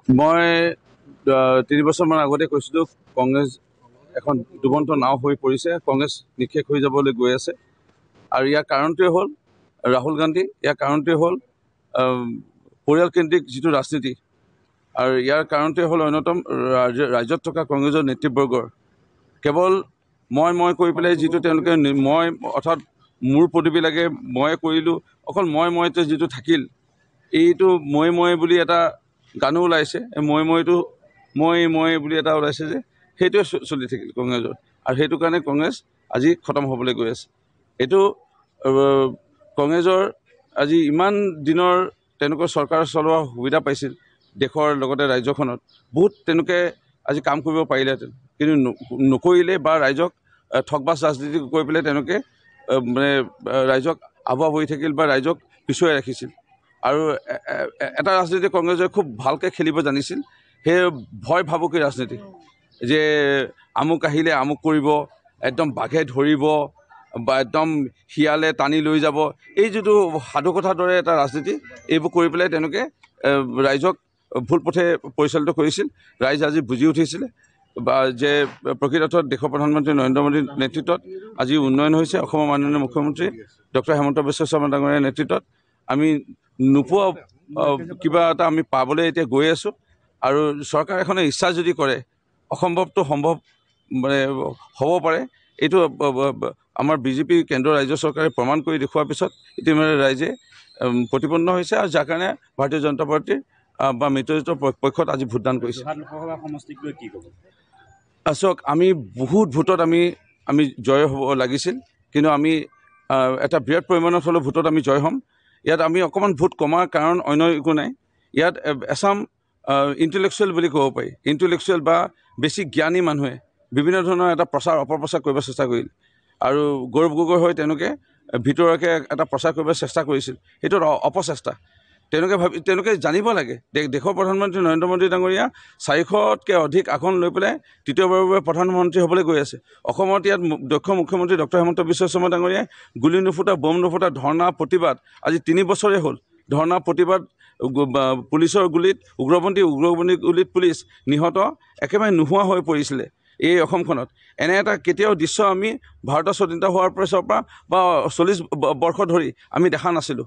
মই 3 বছৰমান আগতে কৈছিলোঁ কংগ্ৰেছ এখন ডুবন্ত নাও হৈ পৰিছে, কংগ্ৰেছ নিঃশেষ হৈ যাবলৈ গৈ আছে। আৰু ইয়াৰ কাৰণটোৱে হ'ল ৰাহুল গান্ধী, ইয়াৰ কাৰণটোৱে হ'ল পৰিয়ালকেন্দ্ৰিক যিটো ৰাজনীতি, আৰু ইয়াৰ কাৰণটোৱে হ'ল অন্যতম ৰাজ্যত থকা কংগ্ৰেছৰ নেতৃবৰ্গৰ কেৱল মই কৰি পেলাই যিটো তেওঁলোকে মই অৰ্থাৎ মোৰ পদবীবিলাকে মই কৰিলোঁ, অকল মইতে যিটো থাকিল, এইটো মই বুলি এটা গানো ওলাইছে, মইটো মই বুলি এটা ওলাইছে যে সেইটোৱে চলি থাকিল কংগ্ৰেছৰ। আৰু সেইটো কাৰণে কংগ্ৰেছ আজি খতম হ'বলৈ গৈ আছে। এইটো কংগ্ৰেছৰ আজি ইমান দিনৰ তেওঁলোকৰ চৰকাৰ চলোৱাৰ সুবিধা পাইছিল দেশৰ লগতে ৰাজ্যখনত, বহুত তেওঁলোকে আজি কাম কৰিব পাৰিলেহেঁতেন, কিন্তু নকৰিলে বা ৰাইজক ঠগবাজ ৰাজনীতি কৰি পেলাই তেওঁলোকে মানে ৰাইজক আভুৱা হৈ থাকিল বা ৰাইজক পিছুৱাই ৰাখিছিল। আৰু এটা ৰাজনীতি কংগ্ৰেছে খুব ভালকৈ খেলিব জানিছিল, সেই ভয় ভাবুকি ৰাজনীতি, যে আমুক আহিলে আমুক কৰিব, একদম বাঘে ধৰিব বা একদম শিয়ালে টানি লৈ যাব, এই যিটো সাধুকথাৰ দৰে এটা ৰাজনীতি, এইবোৰ কৰি পেলাই তেওঁলোকে ৰাইজক ভুল পথে পৰিচালিত কৰিছিল। ৰাইজ আজি বুজি উঠিছিলে বা যে প্ৰকৃত অৰ্থত দেশৰ প্ৰধানমন্ত্ৰী নৰেন্দ্ৰ মোদীৰ নেতৃত্বত আজি উন্নয়ন হৈছে। অসমৰ মাননীয় মুখ্যমন্ত্ৰী ডক্টৰ হিমন্ত বিশ্ব শৰ্মা ডাঙৰীয়াৰ নেতৃত্বত আমি নোপোৱা কিবা এটা আমি পাবলৈ এতিয়া গৈ আছোঁ। আৰু চৰকাৰ এখনে ইচ্ছা যদি কৰে অসম্ভৱটো সম্ভৱ মানে হ'ব পাৰে। এইটো আমাৰ বিজেপি কেন্দ্ৰীয় ৰাজ্য চৰকাৰে প্ৰমাণ কৰি দেখুওৱাৰ পিছত ইতিমধ্যে ৰাইজে প্ৰতিপন্ন হৈছে, আৰু যাৰ কাৰণে ভাৰতীয় জনতা পাৰ্টীৰ বা মিত্ৰজোঁটৰ পক্ষত আজি ভোটদান কৰিছে। চাওক, আমি বহুত ভোটত আমি জয় হ'ব লাগিছিল, কিন্তু আমি এটা বৃহৎ পৰিমাণত হ'লেও ভোটত আমি জয় হ'ম। ইয়াত আমি অকণমান ভোট কমাৰ কাৰণ অন্য একো নাই। ইয়াত এছাম ইণ্টেলেকচুৱেল বুলি ক'ব পাৰি, ইণ্টেলেকচুৱেল বা বেছি জ্ঞানী মানুহে বিভিন্ন ধৰণৰ এটা অপপ্ৰচাৰ কৰিব চেষ্টা কৰিল। আৰু গৌৰৱ গগৈ হৈ তেওঁলোকে ভিতৰুৱাকৈ এটা প্ৰচাৰ কৰিব চেষ্টা কৰিছিল, সেইটো অপচেষ্টা। তেওঁলোকে জানিব লাগে দেশৰ প্ৰধানমন্ত্ৰী নৰেন্দ্ৰ মোদী ডাঙৰীয়া 400তকৈ অধিক আসন লৈ পেলাই তৃতীয়বাৰৰ বাবে প্ৰধানমন্ত্ৰী হ'বলৈ গৈ আছে। অসমত ইয়াত দক্ষ মুখ্যমন্ত্ৰী ডক্টৰ হিমন্ত বিশ্ব শৰ্মা ডাঙৰীয়াই গুলি নুফুটা, বম নুফুটা, ধৰ্ণা প্ৰতিবাদ আজি 3 বছৰেই হ'ল। ধৰ্ণা প্ৰতিবাদ, পুলিচৰ গুলিত উগ্ৰপন্থী গুলিত পুলিচ নিহত, একেবাৰে নোহোৱা হৈ পৰিছিলে এই অসমখনত। এনে এটা কেতিয়াও দৃশ্য আমি ভাৰতৰ স্বাধীনতা হোৱাৰ পিছৰ পৰা বা 40 বৰ্ষ ধৰি আমি দেখা নাছিলোঁ।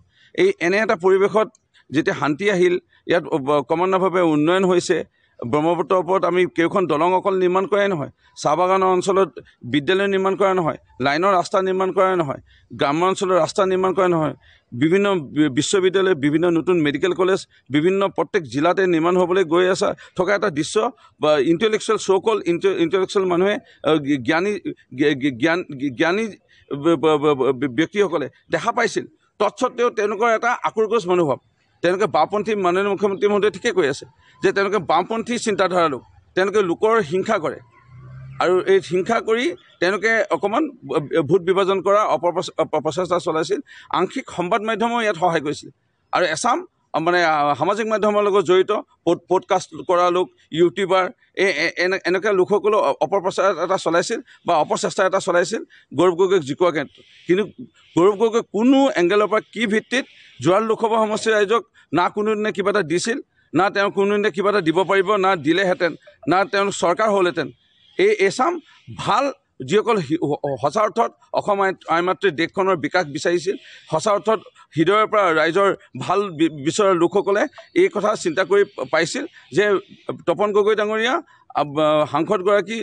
এনে এটা পৰিৱেশত যেতিয়া শান্তি আহিল, ইয়াত ক্ৰমান্বয়ভাৱে উন্নয়ন হৈছে। ব্ৰহ্মপুত্ৰৰ ওপৰত আমি কেইখন দলং অকল নিৰ্মাণ কৰাই নহয়, চাহ বাগানৰ অঞ্চলত বিদ্যালয় নিৰ্মাণ কৰা নহয়, লাইনৰ ৰাস্তা নিৰ্মাণ কৰা নহয়, গ্ৰাম্য অঞ্চলৰ ৰাস্তা নিৰ্মাণ কৰা নহয়, বিভিন্ন বিশ্ববিদ্যালয়, বিভিন্ন নতুন মেডিকেল কলেজ বিভিন্ন প্ৰত্যেক জিলাতে নিৰ্মাণ হ'বলৈ গৈ আছে থকা এটা দৃশ্য বা ইণ্টেলেকচুৱেল চ' কল ইণ্টেলেকচুৱেল মানুহে জ্ঞানী ব্যক্তিসকলে দেখা পাইছিল। তৎসত্বেও তেওঁলোকৰ এটা আক্ৰোশ মনোভাৱ, তেওঁলোকে বাওঁপন্থী মাননীয় মুখ্যমন্ত্ৰী মহোদয়ে ঠিকে কৈ আছে যে তেওঁলোকে বাওঁপন্থী চিন্তাধাৰা লোক, তেওঁলোকে লোকৰ হিংসা কৰে। আৰু এই হিংসা কৰি তেওঁলোকে অকণমান ভোট বিভাজন কৰা অপপ্ৰচেষ্টা চলাইছিল। আংশিক সংবাদ মাধ্যমেও ইয়াত সহায় কৰিছিল। আৰু এছাম মানে সামাজিক মাধ্যমৰ লগত জড়িত পডকাষ্ট কৰা লোক, ইউটিউবাৰ, এনেকুৱা লোকসকলেও অপপ্ৰচাৰ এটা চলাইছিল বা অপচেষ্টা এটা চলাইছিল গৌৰৱ গগৈক জিকোৱাৰ ক্ষেত্ৰত। কিন্তু গৌৰৱ গগৈ কোনো এংগেলৰ পৰা কি ভিত্তিত যোৱা লোকসভা সমষ্টিৰ ৰাইজক না কোনোদিনে কিবা এটা দিছিল, না তেওঁ কোনোদিনে কিবা এটা দিব পাৰিব, না দিলেহেঁতেন, না তেওঁ চৰকাৰ হ'লহেঁতেন। এছাম ভাল যিসকল সঁচা অৰ্থত অসম আইমাতৃ দেশখনৰ বিকাশ বিচাৰিছিল, সঁচা অৰ্থত হৃদয়ৰ পৰা ৰাইজৰ ভাল বিচৰা লোকসকলে এই কথা চিন্তা কৰি পাইছিল যে তপন গগৈ ডাঙৰীয়া সাংসদগৰাকী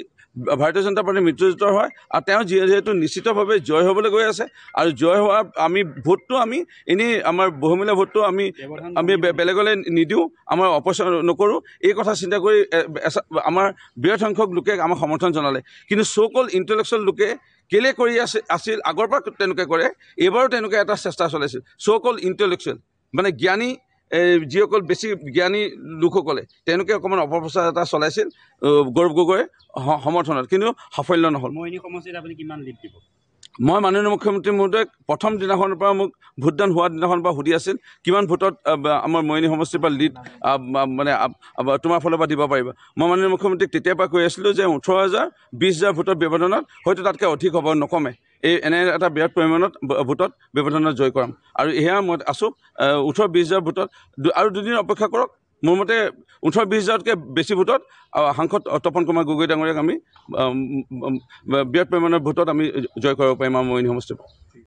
ভাৰতীয় জনতা পাৰ্টীৰ মিত্ৰজোঁটৰ হয়, আৰু তেওঁ যিহেতু নিশ্চিতভাৱে জয় হ'বলৈ গৈ আছে। আৰু জয় হোৱা আমি ভোটটো আমি এনেই আমাৰ বহুমূলীয়া ভোটটো আমি বেলেগলৈ নিদিওঁ, আমাৰ অপচয় নকৰোঁ। এই কথা চিন্তা কৰি আমাৰ বৃহৎ সংখ্যক লোকে আমাক সমৰ্থন জনালে। কিন্তু চ' কল ইণ্টেলেকচুৱেল লোকে কেলে কৰি আছিল আগৰ পৰা তেওঁলোকে কৰে, এইবাৰো তেওঁলোকে এটা চেষ্টা চলাইছিল। চ' কল ইণ্টেলেকচুৱেল মানে জ্ঞানী, যিসকল বেছি জ্ঞানী লোকসকলে তেওঁলোকে অকণমান অপপ্ৰচাৰ এটা চলাইছিল গৌৰৱ গগৈৰ সমৰ্থনত, কিন্তু সাফল্য নহ'ল। মই মাননীয় মুখ্যমন্ত্ৰী মহোদয়ক প্ৰথম দিনাখনৰ পৰা মোক ভোটদান হোৱা দিনাখনৰ পৰা সুধি আছিল কিমান ভোটত আমাৰ মৰিয়নি সমষ্টিৰ পৰা লিড মানে তোমাৰ ফালৰ পৰা দিব পাৰিবা। মই মাননীয় মুখ্যমন্ত্ৰীক তেতিয়াৰ পৰা কৈ আছিলোঁ যে 18,000 20,000 ভোটৰ ব্যৱধানত হয়তো তাতকৈ অধিক হ'ব, নকমে। এনে এটা বৃহৎ পৰিমাণত ভোটত ব্যৱধানত জয় কৰাম। আৰু এয়া মই আছোঁ 18-20,000 ভোটত। আৰু দুদিন অপেক্ষা কৰক, মোৰ মতে 18-20 হাজাৰতকৈ বেছি ভোটত সাংসদ তপন কুমাৰ গগৈ ডাঙৰীয়াক আমি বৃহৎ পৰিমাণৰ ভোটত আমি জয় কৰিব পাৰিম আমাৰ মৰিয়নি সমষ্টিত।